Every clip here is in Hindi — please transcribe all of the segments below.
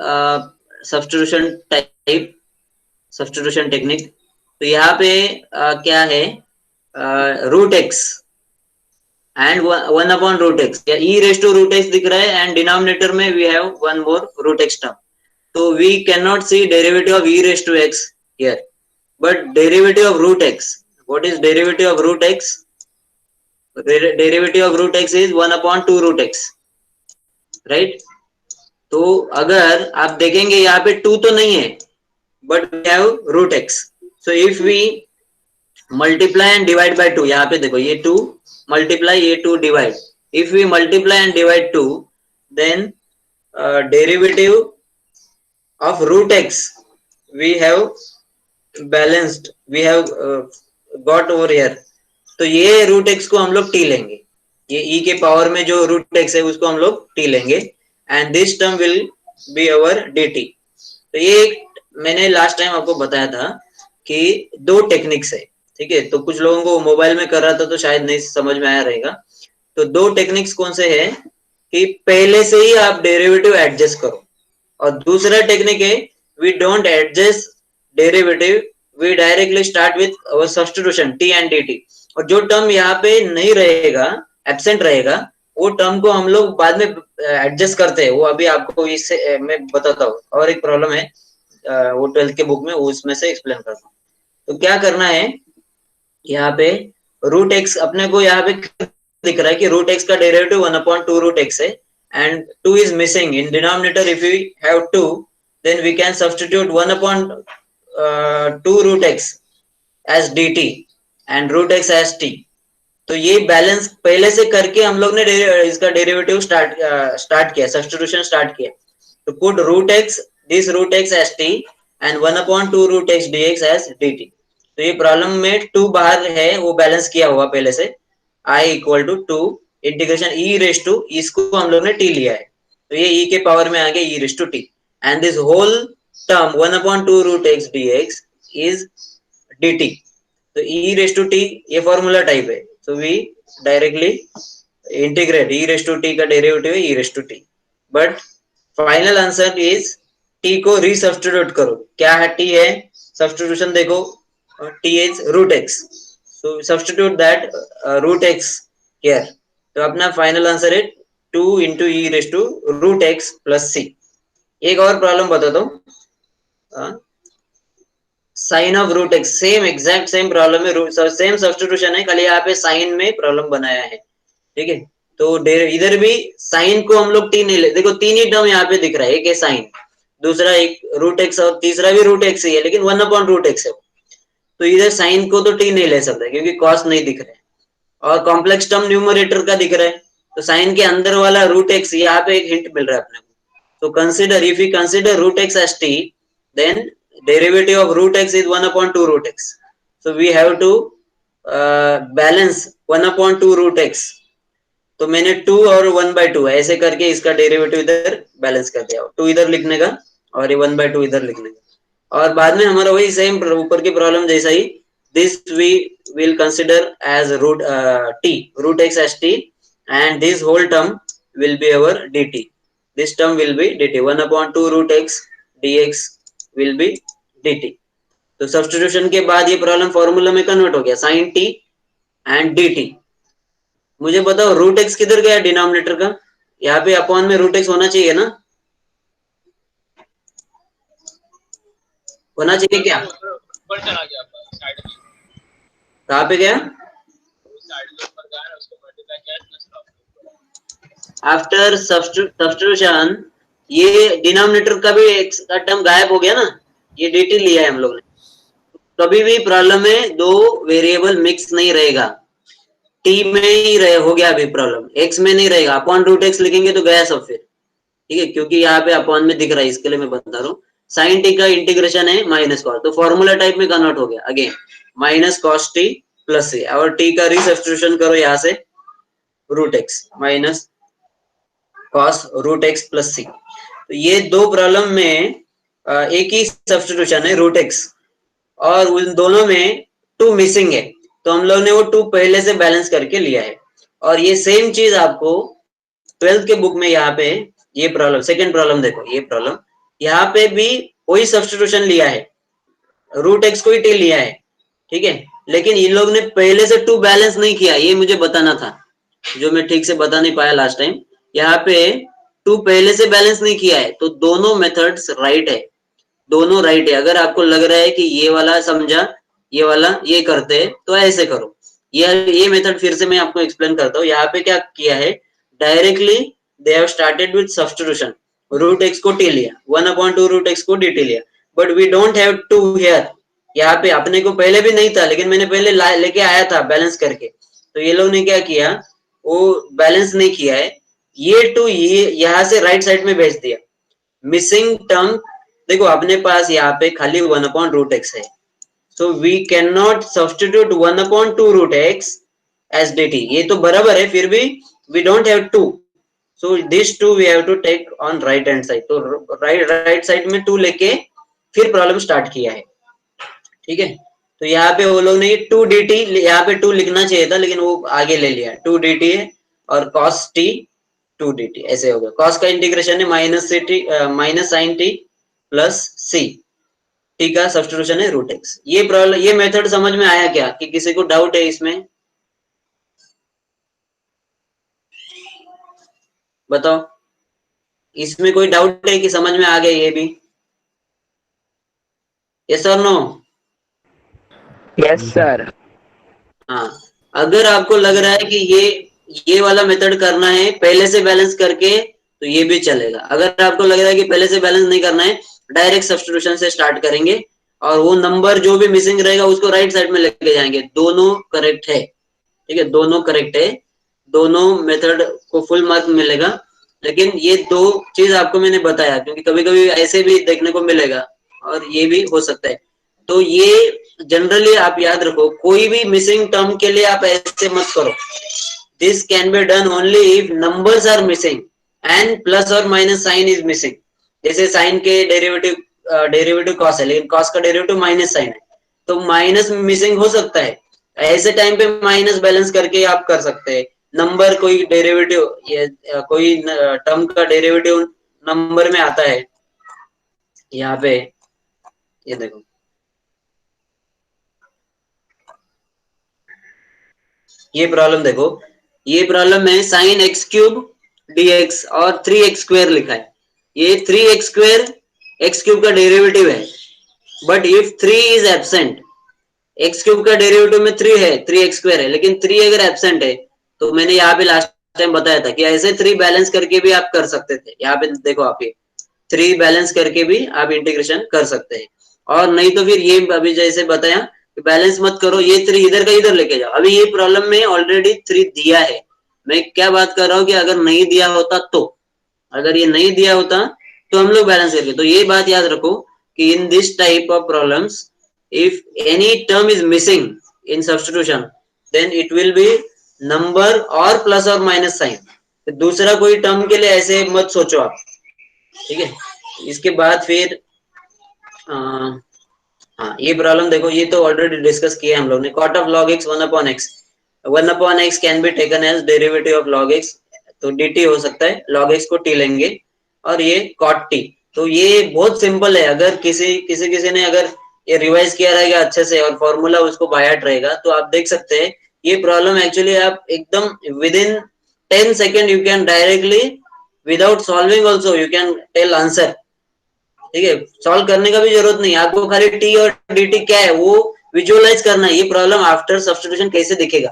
Substitution type, substitution technique. तो यहाँ पे क्या है, रूट एक्स एंड 1/√x, या e raised to root x दिख रहा है, एंड डिनोमिनेटर में we have one more root X term. तो we can not see derivative of e raised to x here, but derivative of root x, what is derivative of root x? Derivative of root x is 1/2√x, right. तो अगर आप देखेंगे यहाँ पे 2 तो नहीं है, but we have root X. So if we multiply and divide by 2, यहाँ पे देखो ये 2 मल्टीप्लाई, ये 2 divide, if we multiply and divide 2, then derivative of root X we have balanced, we have got over here. तो ये रूट एक्स को हम लोग टी लेंगे, ये e के पावर में जो रूट एक्स है उसको हम लोग टी लेंगे, and this term will be our dt। तो ये मैंने लास्ट टाइम आपको बताया था कि 2 टेक्निक्स है, ठीक है। तो कुछ लोगों को मोबाइल में कर रहा था तो शायद नहीं समझ में आया रहेगा। तो 2 टेक्निक्स कौन से है कि पहले से ही आप डेरिवेटिव एडजस्ट करो, और दूसरा टेक्निक है we don't adjust derivative, we directly start with our substitution t and dt, और जो टर्म यहाँ पे नहीं रहेगा, एब्सेंट रहेगा, वो टर्म को हम लोग बाद में एडजस्ट करते हैं। वो अभी आपको इससे मैं बताता हूँ, और एक प्रॉब्लम है वो 12th के बुक में, उसमें से एक्सप्लेन करता हूँ। तो क्या करना है, यहाँ पे रूट एक्स अपने को यहाँ पे दिख रहा है कि रूट एक्स का डेरिवेटिव 1/2√x है, and 2 is missing in denominator. If we have 2, then we can substitute 1/2√x as dt and root x as t। तो ये बैलेंस पहले से करके हम लोग ने इसका डेरिवेटिव स्टार्ट किया, सब्स्टिट्यूशन स्टार्ट किया। तो put root X, this root X as T, and 1/2√x dx as dt। तो ये प्रॉब्लम में 2 बाहर है, वो बैलेंस किया हुआ पहले से, i equal to 2 integration e raise to, इसको हम लोग ने t लिया है, तो ये e के पावर में आ गया e raise to t, and this whole term 1/2√x dx is dt। तो e रेस टू t ये फॉर्मूला टाइप है, so we directly integrate e raised to t का डेरिवेटिव है e raised to t, but final answer is t को रीसब्स्टिट्यूट करो। क्या है t है, सब्स्टिट्यूशन देखो, t is root x, so substitute that root x here। तो अपना फाइनल आंसर है 2 into e raised to root x plus c। एक और प्रॉब्लम बताता हूँ, sine of root X, same exact same problem है, सेम सब्स्टिट्यूशन है, खाली यहाँ पे साइन में प्रॉब्लम बनाया है, ठीक है। तो इधर भी साइन को हम लोग टी नहीं ले, देखो 3 ही टर्म यहाँ पे दिख रहा है, एक है साइन, दूसरा एक रूट एक्स, और तीसरा भी रूट एक्स ही है, लेकिन 1/√x है। तो इधर साइन को तो टी नहीं ले सकता क्योंकि कॉस नहीं दिख रहा है, और कॉम्प्लेक्स टर्म न्यूमरेटर का दिख रहा है, तो साइन के अंदर वाला रूट एक्स, यहाँ पे एक हिंट मिल रहा है अपने को। तो consider, if you consider root X as T, then derivative of root x is 1/2√x, so we have to balance 1/2√x। तो मैंने 2 और 1/2 ऐसे करके इसका डेरिवेटिव इधर बैलेंस कर दिया, 2 इधर लिखने का और ये 1/2 इधर लिखने का, और बाद में हमारा वही सेम ऊपर की प्रॉब्लम जैसा ही, this we will consider as root X as T, and this whole term will be our dt, this term will be dt, 1/2√x dx will be dt। तो सब्स्टिट्यूशन के बाद ये प्रॉब्लम फॉर्मूला में कन्वर्ट हो गया, साइन t एंड dt। मुझे बताओ रूट एक्स किधर गया डिनोमिनेटर का, यहाँ पे अपॉन में रूट एक्स होना चाहिए ना, होना चाहिए क्या, कहाँ पे गया, आफ्टर सब्स्टिट्यूशन ये डिनोमिनेटर का भी एक्स का टर्म गायब हो गया ना, ये dt लिया है हम लोग ने। कभी भी प्रॉब्लम में 2 वेरिएबल मिक्स नहीं रहेगा, t में ही रहे हो गया अभी प्रॉब्लम, x में नहीं रहेगा, अपॉन रूट एक्स लिखेंगे तो गया सब फिर, ठीक है, क्योंकि यहाँ पे अपॉन में दिख रहा है, इसके लिए मैं बता रहा हूँ। साइन टी का इंटीग्रेशन है माइनस कॉस, तो फॉर्मूला टाइप में कन्वर्ट हो गया, again minus cos T plus C, और t का रीसब्स्टिट्यूशन करो यहाँ से, root X minus cos root X plus C. तो ये 2 प्रॉब्लम में एक ही सब्स्टिट्यूशन है रूट एक्स, और उन दोनों में 2 मिसिंग है, तो हम लोग ने वो 2 पहले से बैलेंस करके लिया है। और ये सेम चीज आपको 12th के बुक में यहाँ पे ये प्रॉब्लम, सेकंड प्रॉब्लम देखो, ये प्रॉब्लम यहाँ पे भी वही सब्स्टिट्यूशन लिया है, रूट एक्स को ही टी लिया है, ठीक है। लेकिन इन लोग ने पहले से टू बैलेंस नहीं किया, ये मुझे बताना था, जो मैं ठीक से बता नहीं पाया लास्ट टाइम। यहाँ पे टू पहले से बैलेंस नहीं किया है, तो दोनों मेथड्स राइट है, दोनों राइट है। अगर आपको लग रहा है कि ये वाला समझा, ये वाला ये करते हैं, तो ऐसे करो। ये मेथड फिर से मैं आपको एक्सप्लेन करता हूँ। यहाँ पे क्या किया है, directly they have started with substitution, root X को टी लिया, 1/2 रूट एक्स को dt लिया, but we don't have to here. यहाँ पे अपने को पहले भी नहीं था, लेकिन मैंने पहले लेके आया था बैलेंस करके, तो ये लोग ने क्या किया, वो बैलेंस नहीं किया है, ये टू ये यहाँ से राइट साइड में भेज दिया। मिसिंग टर्म देखो, अपने पास यहाँ पे खाली 1/√x है, so we can not substitute 1/2 root X as dt, ये तो बराबर है, फिर भी we don't have to, so this two we have to take on right hand side. तो राइट साइड में टू लेके फिर प्रॉब्लम स्टार्ट किया है, ठीक है। तो यहाँ पे वो लोग ने टू डी टी, यहाँ पे टू लिखना चाहिए था, लेकिन वो आगे ले लिया, टू डी टी है और cos T to D T ऐसे हो गया। कॉस का इंटीग्रेशन है minus C T minus sin T plus C, टी का सब्स्टिट्यूशन है रूट एक्स। ये प्रॉब्लम, ये मेथड समझ में आया क्या, कि किसी को डाउट है इसमें, बताओ। इसमें कोई डाउट है कि समझ में आ गया ये भी, यस और नो? Yes sir. हाँ, अगर आपको लग रहा है कि ये वाला मेथड करना है पहले से बैलेंस करके, तो ये भी चलेगा। अगर आपको लग रहा है कि पहले से बैलेंस नहीं करना है, डायरेक्ट सब्स्टिट्यूशन से स्टार्ट करेंगे, और वो नंबर जो भी मिसिंग रहेगा उसको राइट साइड में लेके जाएंगे, दोनों करेक्ट है, ठीक है, दोनों करेक्ट है, दोनों मेथड को फुल मार्क मिलेगा। लेकिन ये दो चीज आपको मैंने बताया, क्योंकि कभी कभी ऐसे भी देखने को मिलेगा, और ये भी हो सकता है। तो ये जनरली आप याद रखो, कोई भी मिसिंग टर्म के लिए आप ऐसे मत करो। This can be done only if numbers are missing and plus और माइनस साइन इज मिसिंग। जैसे साइन के डेरिवेटिव कॉस है, लेकिन कॉस का डेरिवेटिव माइनस साइन है, तो माइनस मिसिंग हो सकता है, ऐसे टाइम पे माइनस बैलेंस करके आप कर सकते हैं। नंबर कोई डेरिवेटिव, कोई टर्म का डेरिवेटिव नंबर में आता है, यहाँ पे ये देखो, ये प्रॉब्लम देखो, ये प्रॉब्लम में साइन एक्स क्यूब dx और 3x² लिखा है। ये 3x² एक्स क्यूब का डेरिवेटिव है, but if 3 is absent, x cube का डेरिवेटिव में 3 है, 3x² है, लेकिन 3 अगर एब्सेंट है, तो मैंने यहाँ पे लास्ट टाइम बताया था कि ऐसे 3 बैलेंस करके भी आप कर सकते थे। यहाँ पे देखो, आप ये 3 बैलेंस करके भी आप इंटीग्रेशन कर सकते हैं, और नहीं तो फिर ये अभी जैसे बताया, बैलेंस मत करो, ये 3 इधर का इधर लेके जाओ। अभी ये प्रॉब्लम में ऑलरेडी 3 दिया है, मैं क्या बात कर रहा हूँ कि अगर नहीं दिया होता, तो अगर ये नहीं दिया होता तो हम लोग बैलेंस करके, तो ये बात याद रखो कि in this type of problems, if any term is missing in substitution, then it will be number और प्लस और माइनस साइन। तो दूसरा कोई टर्म के लिए ऐसे मत सोचो आप, ठीक है। इसके बाद फिर हाँ, ये प्रॉब्लम देखो, ये तो ऑलरेडी डिस्कस किया हम लोग ने, cot of log x 1/x, 1/x can be taken as derivative of log x, तो dt हो सकता है, log x को t लेंगे, और ये cot t। तो ये बहुत सिंपल है, अगर किसी ने अगर ये रिवाइज किया रहेगा अच्छे से और फॉर्मूला उसको बाय हार्ट रहेगा, तो आप देख सकते हैं ये प्रॉब्लम एक्चुअली आप एकदम within 10 second you can directly, without solving also you can tell answer, ठीक है। सॉल्व करने का भी जरूरत नहीं, आपको खाली टी और dt क्या है वो विजुअलाइज करना है, ये प्रॉब्लम आफ्टर सब्स्टिट्यूशन कैसे दिखेगा।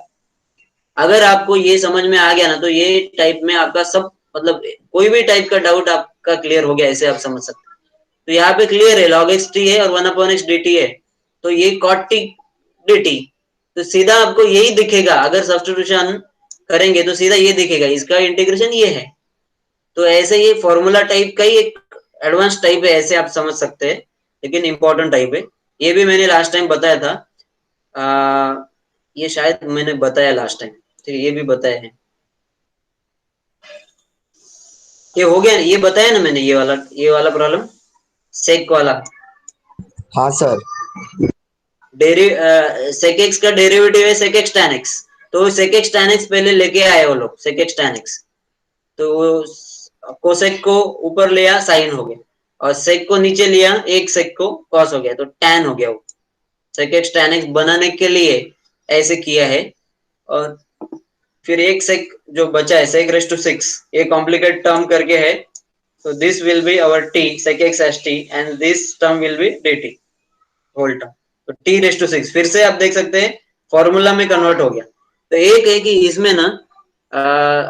अगर आपको ये समझ में आ गया ना, तो ये टाइप में आपका सब, मतलब कोई भी टाइप का डाउट आपका क्लियर हो गया, ऐसे आप समझ सकते हैं। तो यहाँ पे क्लियर है, log x t है और 1/x dt है, तो ये cot t dt, तो सीधा आपको यही दिखेगा, अगर सब्स्टिट्यूशन करेंगे तो सीधा ये दिखेगा, इसका इंटीग्रेशन ये है। तो ऐसे ये फॉर्मूला टाइप का ही एक एडवांस टाइप है, ऐसे आप समझ सकते हैं, लेकिन इंपॉर्टेंट टाइप है। ये भी मैंने लास्ट टाइम बताया था, ये शायद मैंने बताया लास्ट टाइम, ठीक है, ये भी बताया है, ये हो गया, ये बताया ना मैंने, ये वाला प्रॉब्लम सेक वाला, हाँ सर। सेक एक्स का डेरिवेटिव है सेक एक्स tan x, तो सेक एक्स tan x पहले लेके आए वो लोग, सेक एक्स tan x, तो कोसेक को ऊपर लिया, साइन हो गया, और sec को नीचे लिया, एक sec को cos हो गया, तो tan हो गया वो। sec x tan x बनाने के लिए ऐसे किया है। और फिर एक sec जो बचा है sec raised to 6, ये कॉम्प्लिकेट टर्म करके है, तो this will be our t sec x as t and this term will be dt whole term. तो t raised to 6 फिर से आप देख सकते हैं फॉर्मूला में कन्वर्ट हो गया। तो एक है कि इसमें ना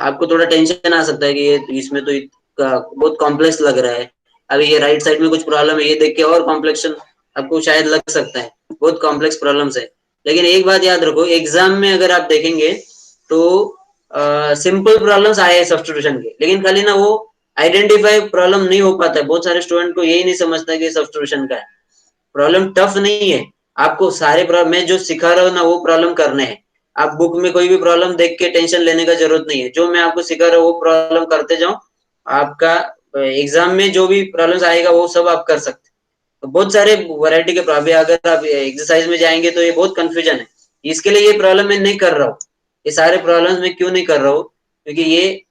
आपको थोड़ा टेंशन आ सकता है कि ये इसमें तो बहुत कॉम्प्लेक्स लग रहा है, अभी ये राइट साइड में कुछ प्रॉब्लम है, ये देख के और कॉम्प्लेक्शन आपको शायद लग सकता है, बहुत कॉम्प्लेक्स प्रॉब्लम्स है। लेकिन एक बात याद रखो, एग्जाम में अगर आप देखेंगे तो सिंपल प्रॉब्लम्स आए हैं सब्स्टिट्यूशन के, लेकिन खाली ना वो आइडेंटिफाई प्रॉब्लम नहीं हो पाता है। बहुत सारे स्टूडेंट को यही नहीं समझता कि सब्स्टिट्यूशन का है। प्रॉब्लम टफ नहीं है, आपको सारे प्रॉब्लम मैं जो सिखा रहा हूँ ना वो प्रॉब्लम करने हैं। आप बुक में कोई भी प्रॉब्लम देख के टेंशन लेने का जरूरत नहीं है, जो मैं आपको सिखा रहा हूँ वो प्रॉब्लम करते जाओ, आपका एग्जाम में जो भी प्रॉब्लम्स आएगा वो सब आप कर सकते हैं। तो बहुत सारे वैरायटी के प्रॉब्लम, अगर आप एक्सरसाइज में जाएंगे तो ये बहुत कंफ्यूजन है, इसके लिए ये प्रॉब्लम मैं नहीं कर रहा हूँ। ये सारे प्रॉब्लम्स मैं क्यों नहीं कर रहा हूँ, क्योंकि ये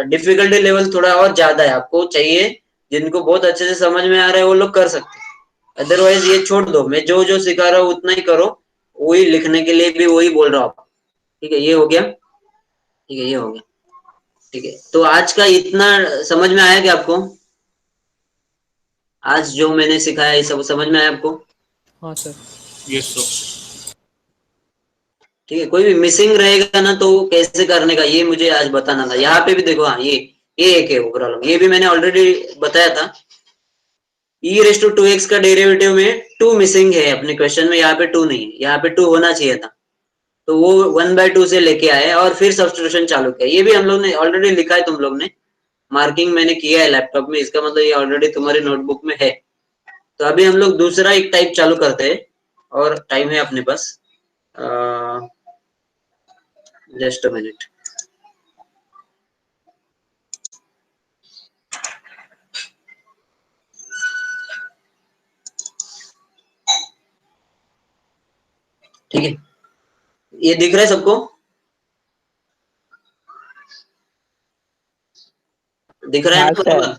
डिफिकल्टी लेवल थोड़ा और ज्यादा है, आपको चाहिए जिनको बहुत अच्छे से समझ में आ रहा है वो लोग कर सकते हैं, अदरवाइज ये छोड़ दो। मैं जो जो सिखा रहा हूँ उतना ही करो, वही लिखने के लिए भी वही बोल रहा हूँ। ठीक है, ये हो गया, ठीक है, ये हो गया। ठीक है, तो आज का इतना समझ में आया क्या आपको? आज जो मैंने सिखाया ये सब समझ में आया आपको? हाँ सर। Yes sir. ठीक है, कोई भी मिसिंग रहेगा ना तो कैसे करने का ये मुझे आज बताना था। यहाँ पे भी देखो, हाँ ये एक है वो प्रॉब्लम, ये भी मैंने ऑलरेडी बताया था। e रेस टू 2x का डेरिवेटिव में 2 मिसिंग है अपने क्वेश्चन में, यहाँ पे 2 नहीं है, यहाँ पे 2 होना चाहिए था, तो वो 1/2 से लेके आए और फिर सब्स्टिट्यूशन चालू किया। ये भी हम लोग ने ऑलरेडी लिखा है, तुम लोग ने मार्किंग मैंने किया है लैपटॉप में, इसका मतलब ये ऑलरेडी तुम्हारी नोटबुक में है। तो अभी हम लोग दूसरा एक टाइप चालू करते हैं, और टाइम है अपने पास, जस्ट अ मिनट। ठीक है, ये दिख रहा है सबको? दिख रहा है हाँ ना सर। बराबर?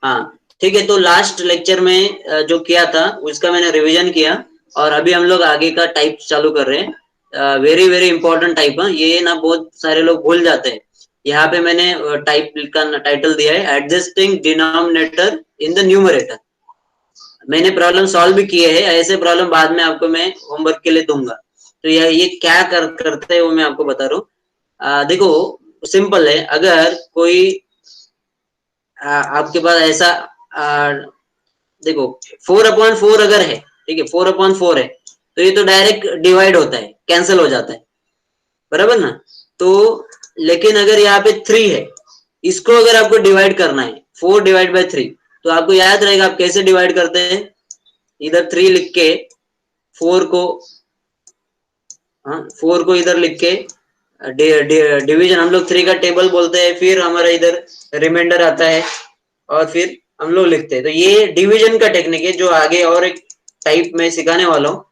हाँ, ठीक है। तो लास्ट लेक्चर में जो किया था उसका मैंने रिवीजन किया, और अभी हम लोग आगे का टाइप चालू कर रहे हैं। वेरी वेरी इंपॉर्टेंट टाइप है ये ना, बहुत सारे लोग भूल जाते हैं। यहाँ पे मैंने टाइप का टाइटल दिया है adjusting denominator in the numerator. मैंने प्रॉब्लम सॉल्व भी किए हैं, ऐसे प्रॉब्लम बाद में आपको मैं होमवर्क के लिए दूंगा। तो ये क्या करते हैं वो मैं आपको बता रहा हूँ। देखो सिंपल है, अगर कोई आपके पास ऐसा देखो 4/4 अगर है, ठीक है, 4/4 है, तो ये तो डायरेक्ट डिवाइड होता है, कैंसिल हो जाता है, बराबर ना? तो लेकिन अगर यहाँ पे 3 है, इसको अगर आपको डिवाइड करना है 4/3, तो आपको याद रहेगा आप कैसे डिवाइड करते हैं। इधर 3 लिख के 4 को, हाँ 4 को इधर लिख के डिवीजन हम लोग 3 का टेबल बोलते हैं, फिर हमारा इधर रिमाइंडर आता है और फिर हम लोग लिखते हैं। तो ये डिवीजन का टेक्निक है, जो आगे और एक टाइप में सिखाने वाला हूँ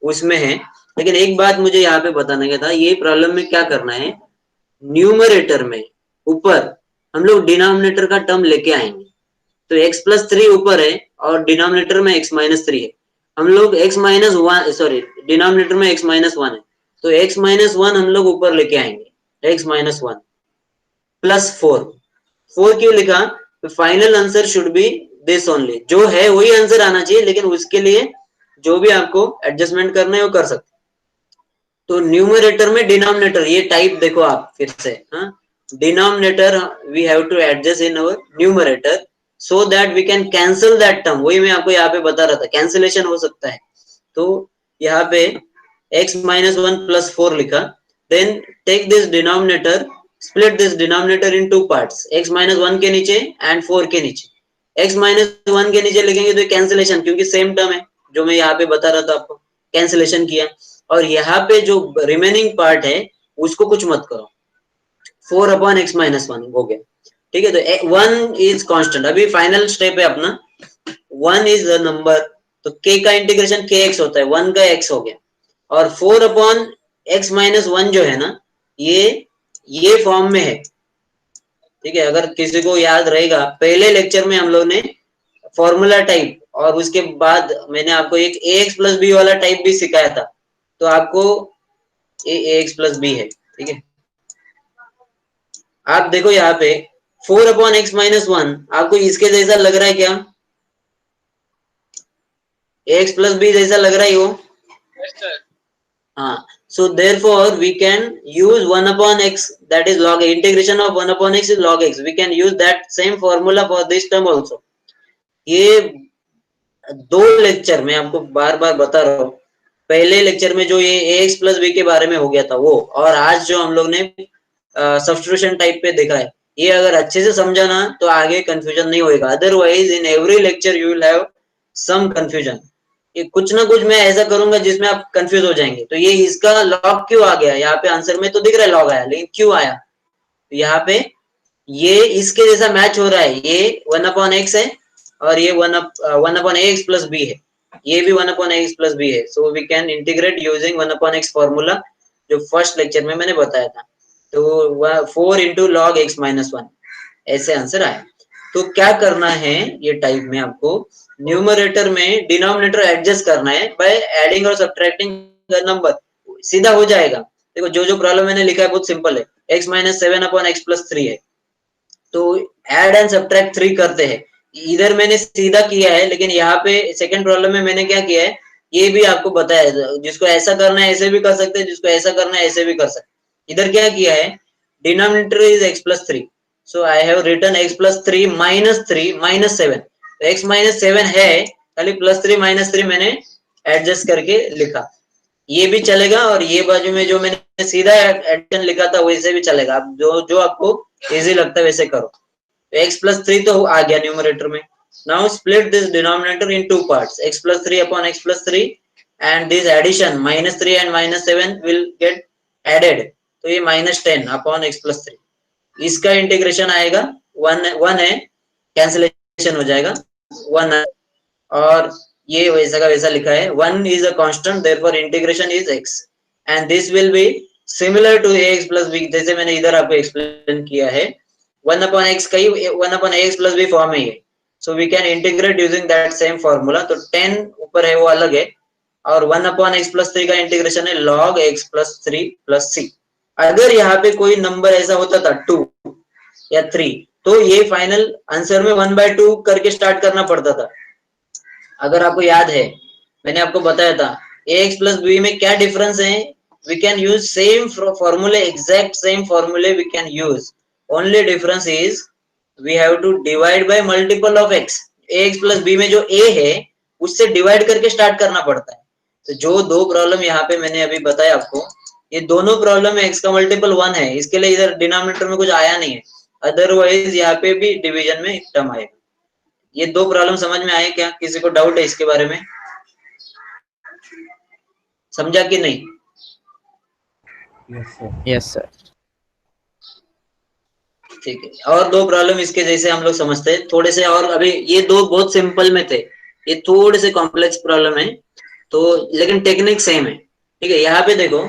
उसमें है। लेकिन एक बात मुझे यहाँ पे बताने का था, ये प्रॉब्लम में क्या करना है, न्यूमरेटर में ऊपर हम लोग डिनोमिनेटर का टर्म लेके आएंगे। तो x+3 ऊपर है और डिनोमिनेटर में x-3 है, हम लोग x-1, सॉरी डिनोमिनेटर में x-1 है, तो x-1 हम लोग ऊपर लेके आएंगे, x-1 +4 क्यों लिखा? तो final answer should be this only, जो है वही आंसर आना चाहिए, लेकिन उसके लिए जो भी आपको एडजस्टमेंट करना है वो कर सकते। तो न्यूमरेटर में डिनोमिनेटर, ये टाइप देखो आप फिर से, हाँ denominator we have to adjust in our numerator so that we can cancel that term. वही मैं आपको यहाँ पे बता रहा था, कैंसिलेशन हो सकता है। तो यहाँ पे x-1 +4 लिखा, then take this denominator, split this denominator in 2 parts, x-1 के नीचे एंड 4 के नीचे। x-1 के नीचे लिखेंगे तो कैंसिलेशन, क्योंकि सेम टर्म है जो मैं यहाँ पे बता रहा था आपको, कैंसिलेशन किया। और यहाँ पे जो रिमेनिंग पार्ट है उसको कुछ मत करो, 4/x-1 हो गया। ठीक है, तो 1 इज कांस्टेंट, अभी फाइनल स्टेप है अपना, 1 इज द नंबर, तो k का इंटीग्रेशन kx होता है, 1 का x हो गया। और 4/x-1 जो है ना, ये फॉर्म में है। ठीक है, अगर किसी को याद रहेगा पहले लेक्चर में हम लोग ने फॉर्मूला टाइप, और उसके बाद मैंने आपको एक ax प्लस बी वाला टाइप भी सिखाया था, तो आपको ax प्लस बी है, ठीक है। आप देखो यहाँ पे 4/x-1 आपको इसके जैसा लग रहा है क्या? ax प्लस बी जैसा लग रहा है वो? हाँ, so therefore we can use 1/x, that is log integration of 1/x is log x. We can use that same formula for this term also. ये दो लेक्चर मैं आपको बार बार बता रहा हूँ, पहले लेक्चर में जो ये ax प्लस बी के बारे में हो गया था वो, और आज जो हम लोग ने सब्स्टिट्यूशन टाइप पे देखा है, ये अगर अच्छे से समझा ना तो आगे कंफ्यूजन नहीं होएगा। Otherwise in every lecture you will have some confusion. ये कुछ ना कुछ मैं ऐसा करूंगा जिसमें आप कंफ्यूज हो जाएंगे। तो ये इसका लॉग क्यों आ गया, यहाँ पे आंसर में तो दिख रहा है लॉग आया, लेकिन क्यों आया? तो यहाँ पे ये इसके जैसा मैच हो रहा है, ये 1/x है और ये 1/ax प्लस बी है, ये भी 1/ax प्लस बी है। So we can integrate using 1/x formula, जो फर्स्ट लेक्चर में मैंने बताया था। तो 4 इंटू लॉग एक्स माइनस 1, ऐसे आंसर आया। तो क्या करना है ये टाइप में, आपको न्यूमरेटर में डिनोमिनेटर एडजस्ट करना है बाय एडिंग और सब्ट्रैक्टिंग नंबर, सीधा हो जाएगा। देखो जो जो प्रॉब्लम मैंने लिखा है बहुत सिंपल है, x-7/x+3 है, तो एड एंड सब्ट्रैक्ट 3 करते हैं। इधर मैंने सीधा किया है, लेकिन यहाँ पे सेकंड प्रॉब्लम में मैंने क्या किया है ये भी आपको बताया, जिसको ऐसा करना है ऐसे भी कर सकते हैं, जिसको ऐसा करना है ऐसे भी कर सकते हैं। इधर क्या किया है, denominator is x+3, so I have written x+3 -3 -7, तो x-7 है, खाली +3 -3 मैंने एडजस्ट करके लिखा, ये भी चलेगा। और ये बाजू में जो मैंने सीधा एडिशन लिखा था वैसे भी चलेगा, आप जो जो आपको इजी लगता है वैसे करो। तो x+3 तो आ गया न्यूमरेटर में। Now split this denominator in two parts, x+3 upon x+3, and this addition -3 and -7 will get added, तो ये -10 अपॉन x+3, इसका इंटीग्रेशन आएगा 1 है, कैंसिलेशन हो जाएगा 1, और ये वैसा का वैसा लिखा है, 1 is a constant, therefore integration is x, and this will be similar to ax plus b, जैसे मैंने इधर आपको एक्सप्लेन किया है, 1/x का ही 1/ax plus b फॉर्म है ये, so we can integrate using that same formula। तो 10 ऊपर है वो अलग है, और 1/x+3 का इंटीग्रेशन है log x plus 3 plus c। अगर यहाँ पे कोई नंबर ऐसा होता था 2 या 3, तो ये फाइनल आंसर में 1/2 करके स्टार्ट करना पड़ता था। अगर आपको याद है मैंने आपको बताया था ax प्लस b में क्या डिफरेंस है, वी कैन यूज सेम फॉर्मूले, एग्जैक्ट सेम फॉर्मूले we can use, only difference is we have to divide by multiple of x। ax plus b में जो a है उससे डिवाइड करके स्टार्ट करना पड़ता है। तो जो दो प्रॉब्लम यहाँ पे मैंने अभी बताया आपको, ये दोनों प्रॉब्लम में x का मल्टीपल 1 है, इसके लिए इधर डिनोमिनेटर में कुछ आया नहीं है, अदरवाइज यहाँ पे भी डिवीजन में टर्म आएगा। ये दो प्रॉब्लम समझ में आए क्या? किसी को डाउट है इसके बारे में? समझा कि नहीं? Yes, sir. ठीक है, और दो प्रॉब्लम इसके जैसे हम लोग समझते हैं थोड़े से, और अभी ये दो बहुत सिंपल में थे, ये थोड़े से कॉम्प्लेक्स प्रॉब्लम है, तो लेकिन टेक्निक सेम है। ठीक है, यहाँ पे देखो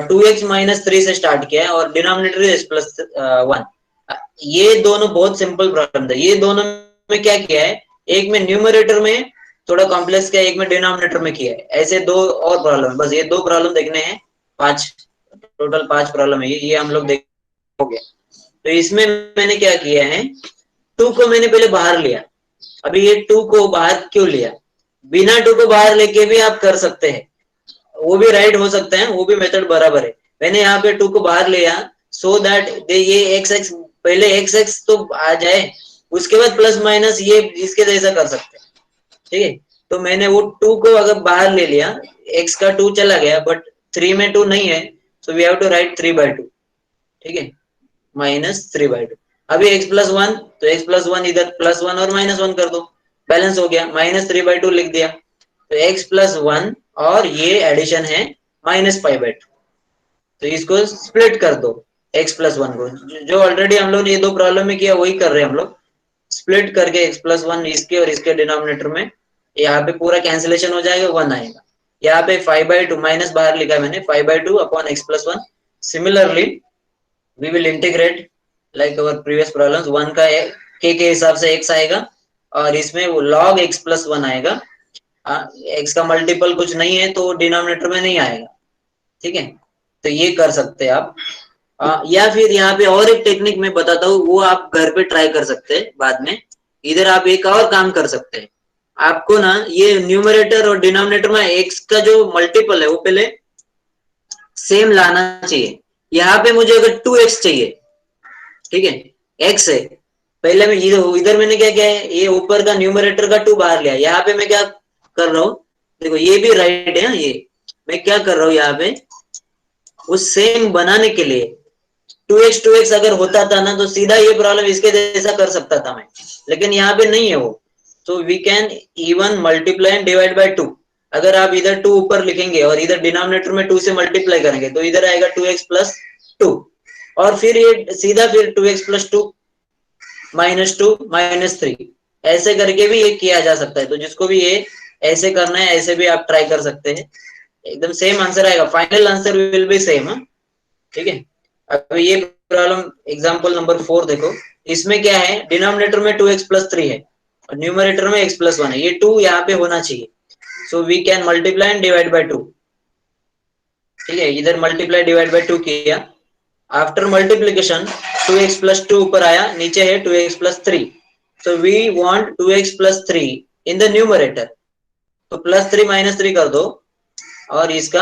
2x-3 से स्टार्ट किया है और डिनोमिनेटर x प्लस 1, ये दोनों बहुत सिंपल प्रॉब्लम था। ये दोनों में क्या किया है, एक में न्यूमरेटर में थोड़ा कॉम्प्लेक्स किया है, एक में डिनोमिनेटर में किया है, ऐसे दो और प्रॉब्लम, बस ये दो प्रॉब्लम देखने हैं, 5 टोटल 5 प्रॉब्लम है ये हम लोग देख हो गया। तो इसमें मैंने क्या किया है, 2 को मैंने पहले बाहर लिया। अभी ये 2 को बाहर क्यों लिया, बिना 2 को बाहर लेके भी आप कर सकते हैं, वो भी राइट हो सकते हैं, वो भी मेथड बराबर है। मैंने यहाँ पे 2 को बाहर लिया सो दैट ये एक्स एक्स, पहले एक्स एक्स तो आ जाए, उसके बाद प्लस माइनस ये इसके जैसा कर सकते हैं। ठीक है, तो मैंने वो 2 को अगर बाहर ले लिया, x का 2 चला गया, बट 3 में 2 नहीं है, so we have to write 3/2। ठीक है, -3/2। अभी x प्लस 1, तो x प्लस 1 इधर +1 और -1 कर दो, बैलेंस हो गया, -3/2 लिख दिया। तो x प्लस 1 और ये एडिशन है -5/2, तो इसको स्प्लिट कर दो x प्लस 1 को, जो ऑलरेडी हम लोग ने ये दो प्रॉब्लम में किया वही कर रहे हैं हम लोग, स्प्लिट करके x प्लस 1 इसके और इसके डिनोमिनेटर में, यहाँ पे पूरा कैंसिलेशन हो जाएगा, 1 आएगा। यहाँ पे 5/2 माइनस बाहर लिखा है मैंने, 5/2 upon x plus 1। Similarly we will integrate like our previous problems, 1 का k के हिसाब से x आएगा, और इसमें वो log x प्लस 1 आएगा। x का मल्टीपल कुछ नहीं है तो डिनोमिनेटर में नहीं आएगा, ठीक है। तो ये कर सकते हैं आप। या फिर यहाँ पे और एक टेक्निक मैं बताता हूँ, वो आप घर पे ट्राई कर सकते हैं बाद में। इधर आप एक और काम कर सकते हैं। आपको ना ये न्यूमरेटर और डिनोमिनेटर में x का जो मल्टीपल है वो पहले सेम लाना चाहिए। यहाँ पे मुझे अगर 2x चाहिए, ठीक है, x है, पहले मैं इधर मैंने क्या किया है, ये ऊपर का न्यूमरेटर का 2 बाहर लिया। यहाँ पे मैं क्या कर रहा हूँ, देखो ये भी राइट है, ये मैं क्या कर रहा हूँ यहाँ पे, उस सेम बनाने के लिए 2x अगर होता था ना तो सीधा ये प्रॉब्लम इसके जैसा कर सकता था मैं, लेकिन यहाँ पे नहीं है वो। तो we can even multiply and divide by 2। अगर आप इधर 2 ऊपर लिखेंगे और इधर डिनोमिनेटर में 2 से मल्टीप्लाई करेंगे तो इधर आएगा 2x प्लस 2, और फिर ये सीधा फिर 2x प्लस 2 माइनस 2 माइनस 3, ऐसे करके भी ये किया जा सकता है। तो जिसको भी ये ऐसे करना है ऐसे भी आप ट्राई कर सकते हैं, एकदम सेम आंसर आएगा, final answer will be same, ठीक है। अब ये प्रॉब्लम एग्जांपल नंबर 4 देखो, इसमें क्या है, डिनोमिनेटर में 2x प्लस 3 है और न्यूमरेटर में x प्लस 1 है, ये 2 यहाँ पे होना चाहिए। So we can multiply and divide by 2, ठीक है। इधर मल्टीप्लाई डिवाइड बाय 2 किया, आफ्टर मल्टीप्लीकेशन 2x प्लस 2 ऊपर आया, नीचे है 2x plus 3। So we want 2x plus 3 in the numerator, तो प्लस 3 माइनस 3 कर दो और इसका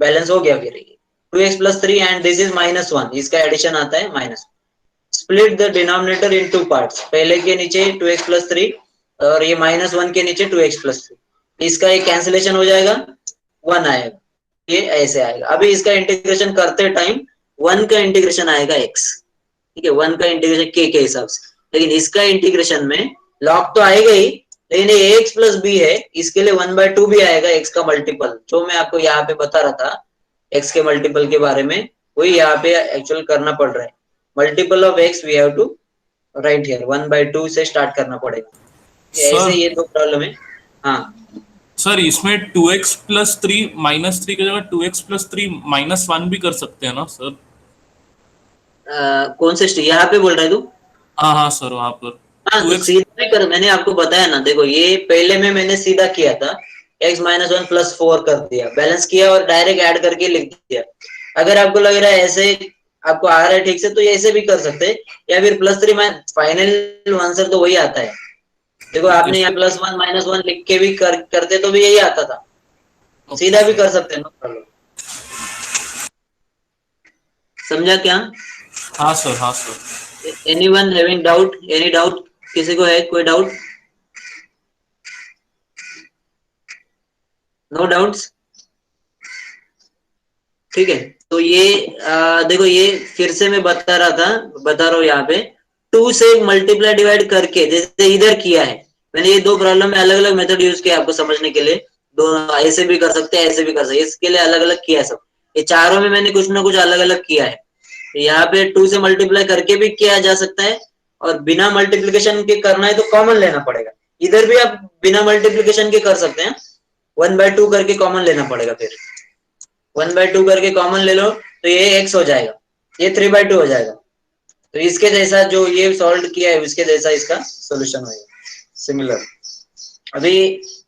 बैलेंस हो गया। फिर 2x plus 3 and this is minus 1, इसका एडिशन आता है minus. Split the denominator in 2 parts, पहले के नीचे 2x प्लस 3 और ये माइनस 1 के नीचे 2x प्लस 3, इसका एक कैंसिलेशन हो जाएगा, 1 आएगा, ये ऐसे आएगा। अभी इसका इंटीग्रेशन करते टाइम 1 का इंटीग्रेशन आएगा x, ठीक है, 1 का इंटीग्रेशन के हिसाब से। लेकिन इसका इंटीग्रेशन में लॉग तो आएगा ही, लेकिन ये ax प्लस b है, इसके लिए 1/2 भी आएगा x का मल्टीपल, जो मैं आपको यहाँ पे बता रहा था x के मल्टीपल के बारे में, वही यहाँ पे एक्चुअल करना पड़ रहा है। Multiple of x we have to write here, 1/2 से स्टार्ट करना पड़ेगा। ऐसे सर ये दो प्रॉब्लम है। हाँ सर इसमें 2x प्लस 3 माइनस 3 की जगह 2x प्लस 3 माइनस 1 भी कर सकते हैं ना सर? कौन से यहाँ पे बोल रहे तू? हाँ हाँ सर, वहां पर हाँ तो 2x। सीधा भी कर, मैंने आपको बताया ना, देखो ये पहले में मैंने सीधा किया था, x माइनस 1 प्लस 4 कर दिया, बैलेंस किया और डायरेक्ट ऐड करके लिख दिया। अगर आपको लग रहा है ऐसे आपको आ रहा है ठीक से, तो ये ऐसे भी कर सकते हैं, या फिर प्लस 3 फाइनल आंसर तो वही आता है। देखो ओके आपने यहाँ प्लस 1 माइनस 1 लिख के भी करते तो भी यही आता था, सीधा भी सर। कर सकते हैं, नो प्रॉब्लम। समझा क्या? हाँ सर, हाँ sir. Anyone having doubt, any doubt, किसी को है कोई डाउट? नो डाउट्स, ठीक है। तो ये देखो ये फिर से मैं बता रहा हूँ यहाँ पे 2 से मल्टीप्लाई डिवाइड करके जैसे इधर किया है मैंने, ये दो प्रॉब्लम में अलग अलग मेथड यूज किया आपको समझने के लिए। दो ऐसे भी कर सकते हैं, ऐसे भी कर सकते हैं, इसके लिए अलग अलग किया है सब। ये चारों में मैंने कुछ ना कुछ अलग अलग किया है। तो यहाँ पे 2 से मल्टीप्लाई करके भी किया जा सकता है, और बिना मल्टीप्लीकेशन के करना है तो कॉमन लेना पड़ेगा। इधर भी आप बिना मल्टीप्लीकेशन के कर सकते हैं, 1/2 करके कॉमन लेना पड़ेगा। फिर 1/2 करके कॉमन ले लो तो ये x हो जाएगा, ये 3/2 हो जाएगा। तो इसके जैसा जो ये सॉल्व किया है उसके जैसा इसका सॉल्यूशन होगा, सिमिलर। अभी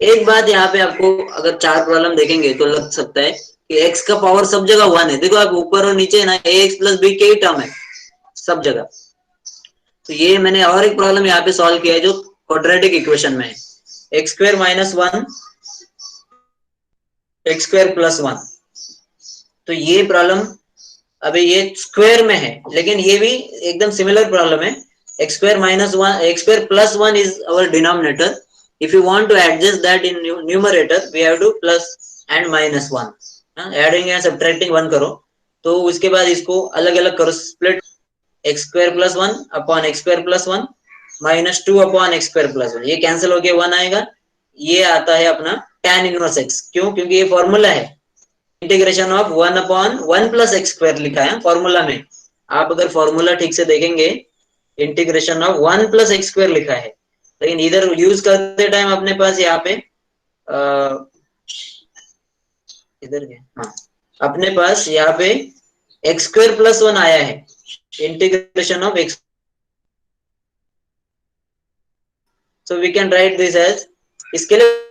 एक बात यहाँ पे आपको अगर 4 प्रॉब्लम देखेंगे तो लग सकता है कि x का पावर सब जगह 1 है। देखो आप ऊपर और नीचे ना ax प्लस b के ही टर्म है सब जगह। तो ये मैंने और एक प्रॉब्लम यहाँ पे सॉल्व किया है जो क्वाड्रेटिक इक्वेशन में है, X square minus 1 X square plus 1। तो ये प्रॉब्लम अभी ये स्क्वायर में है, लेकिन ये भी एकदम सिमिलर प्रॉब्लम है। X square minus 1 X square plus 1 is our denominator. If you want to adjust that in numerator we have to plus and minus 1, adding and subtracting 1 करो। तो उसके बाद इसको अलग अलग करो, split X square plus 1 upon X square plus 1 minus 2 upon X square plus 1, ये कैंसिल होके 1 आएगा। ये आता है अपना tan इनवर्स x, क्यों? क्योंकि ये फॉर्मूला है, integration of 1 upon 1 plus x square लिखा है फॉर्मूला में। आप अगर फॉर्मूला ठीक से देखेंगे integration of 1 plus x square लिखा है, लेकिन इधर यूज करते टाइम अपने पास यहाँ पे इधर हाँ अपने पास यहाँ पे एक्स स्क्वायर प्लस 1 आया है, integration of X. So we can write this as, इसके लिए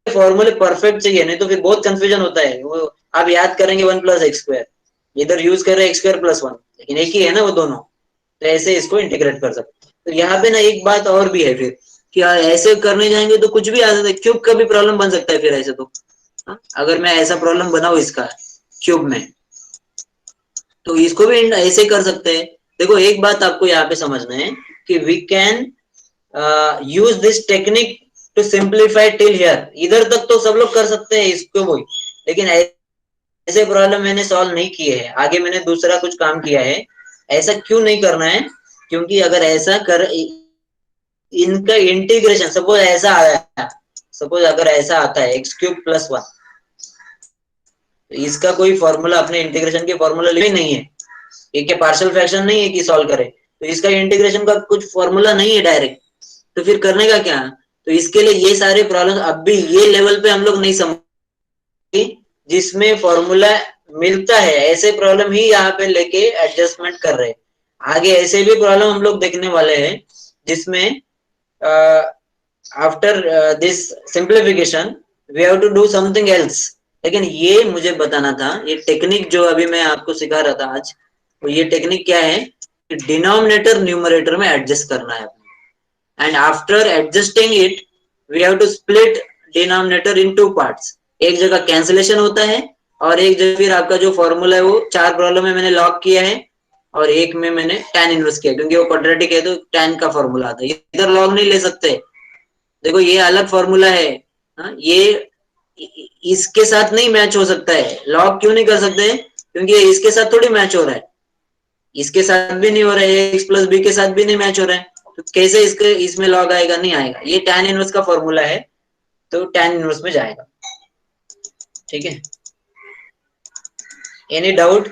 फॉर्मूले परफेक्ट चाहिए, नहीं तो फिर बहुत कंफ्यूजन होता है। वो आप याद करेंगे 1 प्लस एक्स स्क्वायर, इधर यूज कर रहे हैं एक्स स्क्वायर प्लस 1, लेकिन एक ही है ना वो दोनों, तो ऐसे इसको इंटीग्रेट कर सकते। तो यहाँ पे ना एक बात और भी है फिर कि ऐसे करने जाएंगे तो कुछ भी आ सकता है, क्यूब का भी प्रॉब्लम बन सकता है फिर ऐसे तो। अगर मैं ऐसा प्रॉब्लम बनाऊं इसका क्यूब में, तो इसको भी ऐसे कर सकते हैं। देखो एक बात आपको यहाँ पे समझना है कि we can use this technique to simplify till here, इधर तक तो सब लोग कर सकते हैं इसको वही, लेकिन ऐसे प्रॉब्लम मैंने सॉल्व नहीं किए हैं, आगे मैंने दूसरा कुछ काम किया है। ऐसा क्यों नहीं करना है, क्योंकि अगर ऐसा कर इनका इंटीग्रेशन सपोज ऐसा आया, सपोज अगर ऐसा आता है एक्स क्यूब प्लस 1, तो इसका कोई फॉर्मूला अपने इंटीग्रेशन के फॉर्मूला नहीं है, ये क्या पार्शियल फ्रैक्शन नहीं है कि सॉल्व करे, तो इसका इंटीग्रेशन का कुछ फॉर्मूला नहीं है डायरेक्ट, तो फिर करने का क्या। तो इसके लिए ये सारे प्रॉब्लम अब भी ये लेवल पे हम लोग नहीं समझ, जिसमें फॉर्मूला मिलता है ऐसे प्रॉब्लम ही यहाँ पे लेके एडजस्टमेंट कर रहे हैं। आगे ऐसे भी प्रॉब्लम हम लोग देखने वाले हैं जिसमें after this simplification we have to do something else. लेकिन ये मुझे बताना था, ये टेक्निक जो अभी मैं आपको सिखा रहा था आज, तो ये टेक्निक क्या है कि डिनोमिनेटर न्यूमरेटर में एडजस्ट करना है, and after adjusting it we have to split denominator in 2 parts. एक जगह कैंसिलेशन होता है और एक जगह फिर आपका जो फॉर्मूला है वो 4 प्रॉब्लम में मैंने लॉग किया है और एक में मैंने tan इनवर्स किया, क्योंकि वो क्वाड्रेटिक है तो tan का फॉर्मूला आता है, इधर लॉग नहीं ले सकते। देखो ये अलग फॉर्मूला है, ये इसके साथ नहीं मैच हो सकता है। लॉग क्यों नहीं कर सकते, क्योंकि ये इसके साथ थोड़ी मैच हो रहा है, इसके साथ भी नहीं हो रहा है, एक्स प्लस बी के साथ भी नहीं मैच हो रहा है, तो कैसे इसके इसमें लॉग आएगा, नहीं आएगा। ये tan इनवर्स का फॉर्मूला है तो tan इनवर्स में जाएगा। ठीक है, एनी डाउट?